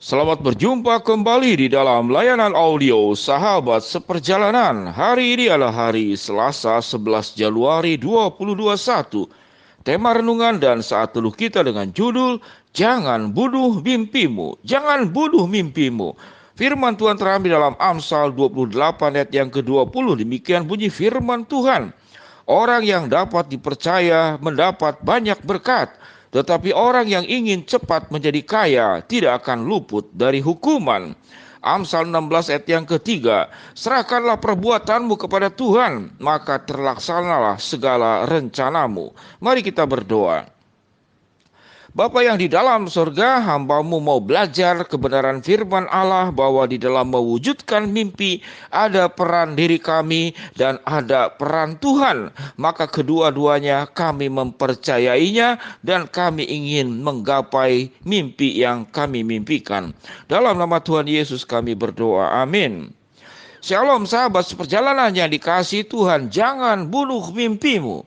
Selamat berjumpa kembali di dalam layanan audio Sahabat Seperjalanan. Hari ini adalah hari Selasa 11 Januari 2021. Tema renungan dan saat teduh kita dengan judul Jangan Bunuh Mimpimu. Jangan bunuh mimpimu. Firman Tuhan terambil dalam Amsal 28 ayat yang ke-20. Demikian bunyi firman Tuhan. Orang yang dapat dipercaya mendapat banyak berkat, tetapi orang yang ingin cepat menjadi kaya tidak akan luput dari hukuman. Amsal 16 ayat yang ketiga, serahkanlah perbuatanmu kepada Tuhan, maka terlaksanalah segala rencanamu. Mari kita berdoa. Bapa yang di dalam surga, hamba-Mu mau belajar kebenaran firman Allah bahwa di dalam mewujudkan mimpi ada peran diri kami dan ada peran Tuhan. Maka kedua-duanya kami mempercayainya dan kami ingin menggapai mimpi yang kami mimpikan. Dalam nama Tuhan Yesus kami berdoa. Amin. Shalom sahabat seperjalanan yang dikasihi Tuhan, jangan bunuh mimpimu.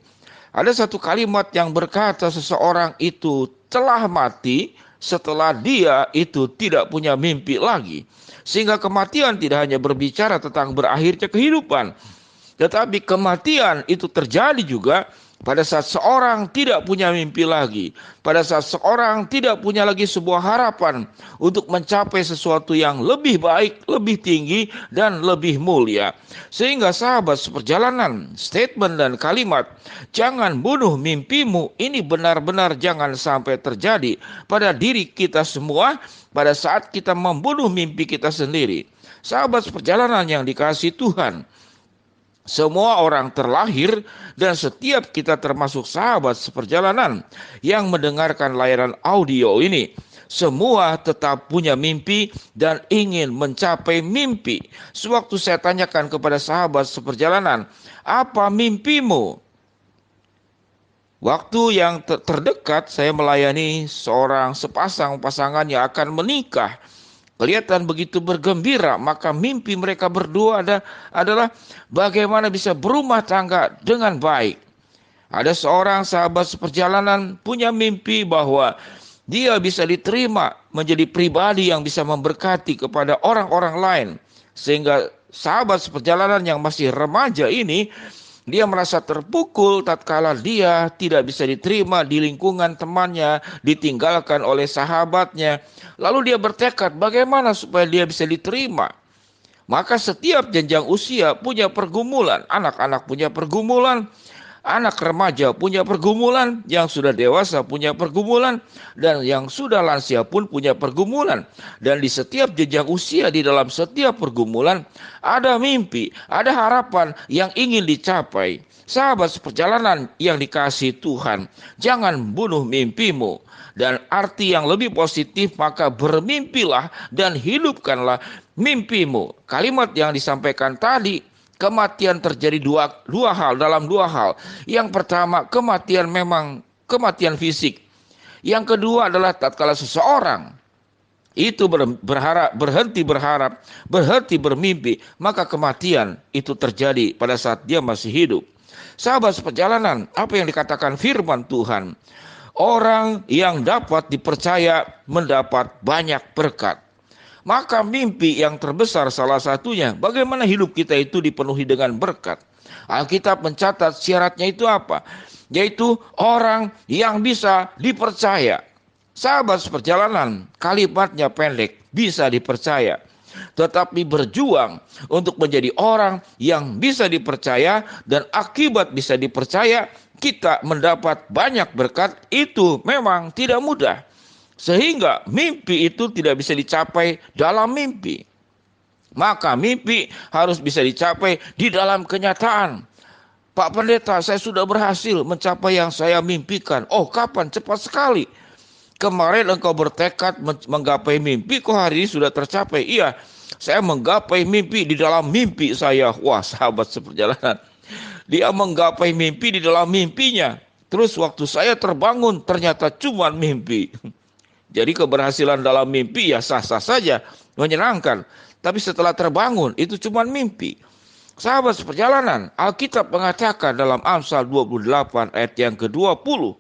Ada satu kalimat yang berkata seseorang itu telah mati setelah dia itu tidak punya mimpi lagi. Sehingga kematian tidak hanya berbicara tentang berakhirnya kehidupan, tetapi kematian itu terjadi juga pada saat seorang tidak punya mimpi lagi. Pada saat seorang tidak punya lagi sebuah harapan untuk mencapai sesuatu yang lebih baik, lebih tinggi, dan lebih mulia. Sehingga sahabat seperjalanan, statement dan kalimat jangan bunuh mimpimu ini benar-benar jangan sampai terjadi pada diri kita semua pada saat kita membunuh mimpi kita sendiri. Sahabat seperjalanan yang dikasihi Tuhan, semua orang terlahir dan setiap kita termasuk sahabat seperjalanan yang mendengarkan layanan audio ini. Semua tetap punya mimpi dan ingin mencapai mimpi. Sewaktu saya tanyakan kepada sahabat seperjalanan, apa mimpimu? Waktu yang terdekat saya melayani seorang sepasang pasangan yang akan menikah. Kelihatan begitu bergembira, maka mimpi mereka berdua adalah bagaimana bisa berumah tangga dengan baik. Ada seorang sahabat seperjalanan punya mimpi bahwa dia bisa diterima menjadi pribadi yang bisa memberkati kepada orang-orang lain. Sehingga sahabat seperjalanan yang masih remaja ini, dia merasa terpukul tatkala dia tidak bisa diterima di lingkungan temannya, ditinggalkan oleh sahabatnya. Lalu dia bertekad bagaimana supaya dia bisa diterima. Maka setiap jenjang usia punya pergumulan. Anak-anak punya pergumulan, anak remaja punya pergumulan, yang sudah dewasa punya pergumulan, dan yang sudah lansia pun punya pergumulan. Dan di setiap jenjang usia, di dalam setiap pergumulan, ada mimpi, ada harapan yang ingin dicapai. Sahabat seperjalanan yang dikasihi Tuhan, jangan bunuh mimpimu. Dan arti yang lebih positif, maka bermimpilah dan hidupkanlah mimpimu. Kalimat yang disampaikan tadi, kematian terjadi dua hal, dalam dua hal. Yang pertama, kematian memang kematian fisik. Yang kedua adalah tatkala seseorang itu berhenti berharap, berhenti bermimpi, maka kematian itu terjadi pada saat dia masih hidup. Sahabat seperjalanan, apa yang dikatakan firman Tuhan? Orang yang dapat dipercaya mendapat banyak berkat. Maka mimpi yang terbesar salah satunya, bagaimana hidup kita itu dipenuhi dengan berkat. Alkitab mencatat syaratnya itu apa? Yaitu orang yang bisa dipercaya. Sahabat seperjalanan, kalimatnya pendek, bisa dipercaya. Tetapi berjuang untuk menjadi orang yang bisa dipercaya dan akibat bisa dipercaya, kita mendapat banyak berkat, itu memang tidak mudah. Sehingga mimpi itu tidak bisa dicapai dalam mimpi. Maka mimpi harus bisa dicapai di dalam kenyataan. Pak Pendeta, saya sudah berhasil mencapai yang saya mimpikan. Oh, kapan? Cepat sekali. Kemarin engkau bertekad menggapai mimpi, kok hari ini sudah tercapai? Iya, saya menggapai mimpi di dalam mimpi saya. Wah, sahabat seperjalanan, dia menggapai mimpi di dalam mimpinya. Terus waktu saya terbangun ternyata cuma mimpi. Jadi keberhasilan dalam mimpi ya sah-sah saja, menyenangkan. Tapi setelah terbangun itu cuma mimpi. Sahabat seperjalanan, Alkitab mengatakan dalam Amsal 28 ayat yang ke-20,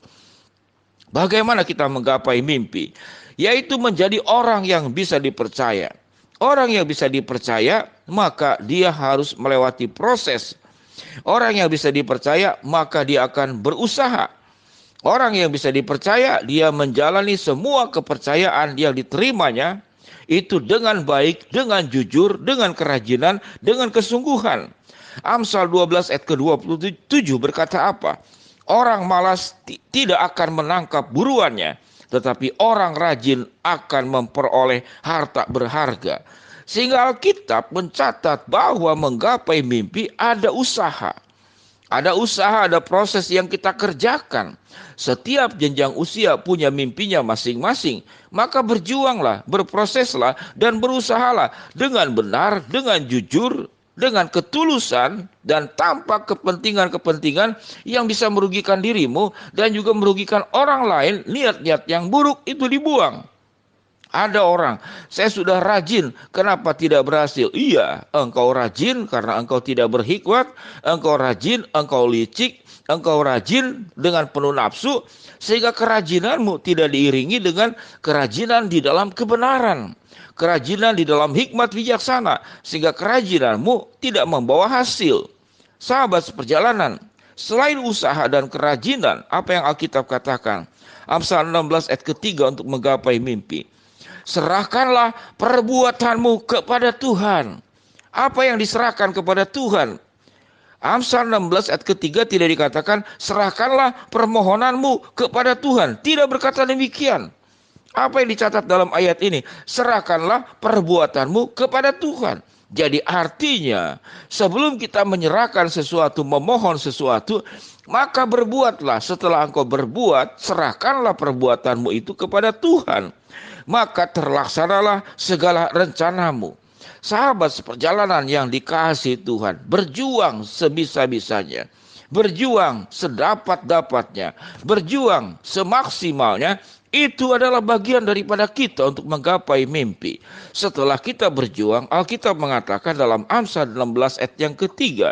bagaimana kita menggapai mimpi? yaitu menjadi orang yang bisa dipercaya. Orang yang bisa dipercaya, maka dia harus melewati proses. Orang yang bisa dipercaya, maka dia akan berusaha. Orang yang bisa dipercaya, dia menjalani semua kepercayaan yang diterimanya, itu dengan baik, dengan jujur, dengan kerajinan, dengan kesungguhan. Amsal 12 ayat ke-27 berkata apa? Orang malas tidak akan menangkap buruannya, tetapi orang rajin akan memperoleh harta berharga. Sehingga Alkitab mencatat bahwa menggapai mimpi ada usaha. Ada usaha, ada proses yang kita kerjakan. Setiap jenjang usia punya mimpinya masing-masing. Maka berjuanglah, berproseslah, dan berusahalah dengan benar, dengan jujur, dengan ketulusan, dan tanpa kepentingan-kepentingan yang bisa merugikan dirimu dan juga merugikan orang lain. Niat-niat yang buruk itu dibuang. Ada orang, saya sudah rajin, kenapa tidak berhasil? Iya, engkau rajin karena engkau tidak berhikmat, engkau rajin, engkau licik, engkau rajin dengan penuh nafsu, sehingga kerajinanmu tidak diiringi dengan kerajinan di dalam kebenaran. Kerajinan di dalam hikmat bijaksana, sehingga kerajinanmu tidak membawa hasil. Sahabat seperjalanan, selain usaha dan kerajinan, apa yang Alkitab katakan? Amsal 16 ayat ke-3 untuk menggapai mimpi. Serahkanlah perbuatanmu kepada Tuhan. Apa yang diserahkan kepada Tuhan? Amsal 16 ayat ke-3 tidak dikatakan serahkanlah permohonanmu kepada Tuhan. Tidak berkata demikian. Apa yang dicatat dalam ayat ini? Serahkanlah perbuatanmu kepada Tuhan. Jadi artinya sebelum kita menyerahkan sesuatu, memohon sesuatu, maka berbuatlah. Setelah engkau berbuat, serahkanlah perbuatanmu itu kepada Tuhan. Maka terlaksanalah segala rencanamu. Sahabat seperjalanan yang dikasihi Tuhan, berjuang sebisa-bisanya, berjuang sedapat-dapatnya, berjuang semaksimalnya. Itu adalah bagian daripada kita untuk menggapai mimpi. Setelah kita berjuang, Alkitab mengatakan dalam Amsal 16 ayat yang ke-3,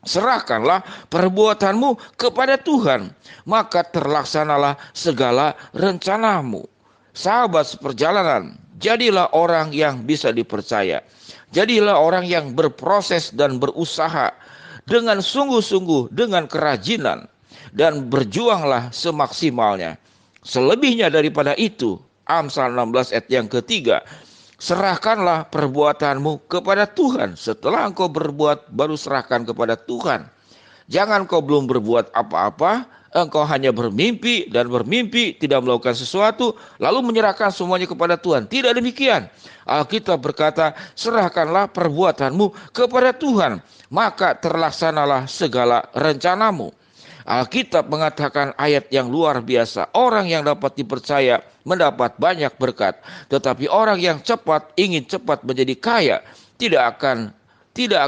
serahkanlah perbuatanmu kepada Tuhan, maka terlaksanalah segala rencanamu. Sahabat seperjalanan, jadilah orang yang bisa dipercaya. Jadilah orang yang berproses dan berusaha dengan sungguh-sungguh, dengan kerajinan, dan berjuanglah semaksimalnya. Selebihnya daripada itu, Amsal 16 ayat yang ke-3, serahkanlah perbuatanmu kepada Tuhan. Setelah engkau berbuat, baru serahkan kepada Tuhan. Jangan kau belum berbuat apa-apa, engkau hanya bermimpi dan bermimpi tidak melakukan sesuatu, lalu menyerahkan semuanya kepada Tuhan. Tidak demikian. Alkitab berkata, serahkanlah perbuatanmu kepada Tuhan, maka terlaksanalah segala rencanamu. Alkitab mengatakan ayat yang luar biasa. Orang yang dapat dipercaya mendapat banyak berkat. Tetapi orang yang ingin cepat menjadi kaya tidak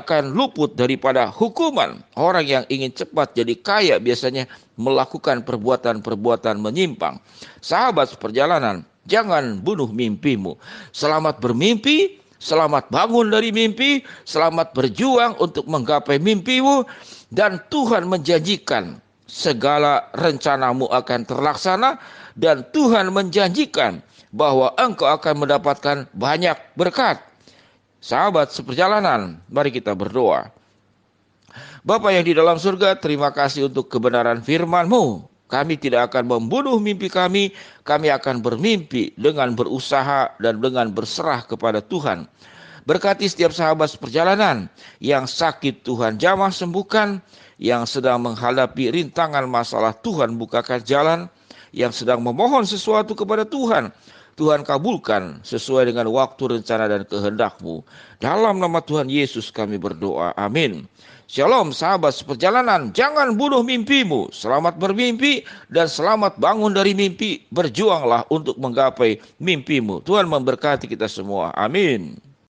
akan luput daripada hukuman. Orang yang ingin cepat jadi kaya biasanya melakukan perbuatan-perbuatan menyimpang. Sahabat seperjalanan, jangan bunuh mimpimu. Selamat bermimpi, selamat bangun dari mimpi, selamat berjuang untuk menggapai mimpimu. Dan Tuhan menjanjikan segala rencanamu akan terlaksana, dan Tuhan menjanjikan bahwa engkau akan mendapatkan banyak berkat. Sahabat seperjalanan, mari kita berdoa. Bapa yang di dalam surga, terima kasih untuk kebenaran firman-Mu. Kami tidak akan membunuh mimpi kami akan bermimpi dengan berusaha dan dengan berserah kepada Tuhan. Berkati setiap sahabat seperjalanan yang sakit, Tuhan jamah sembuhkan, yang sedang menghadapi rintangan masalah, Tuhan bukakan jalan, yang sedang memohon sesuatu kepada Tuhan, Tuhan kabulkan sesuai dengan waktu, rencana, dan kehendak-Mu. Dalam nama Tuhan Yesus kami berdoa. Amin. Shalom sahabat seperjalanan, jangan bunuh mimpimu. Selamat bermimpi dan selamat bangun dari mimpi. Berjuanglah untuk menggapai mimpimu. Tuhan memberkati kita semua. Amin.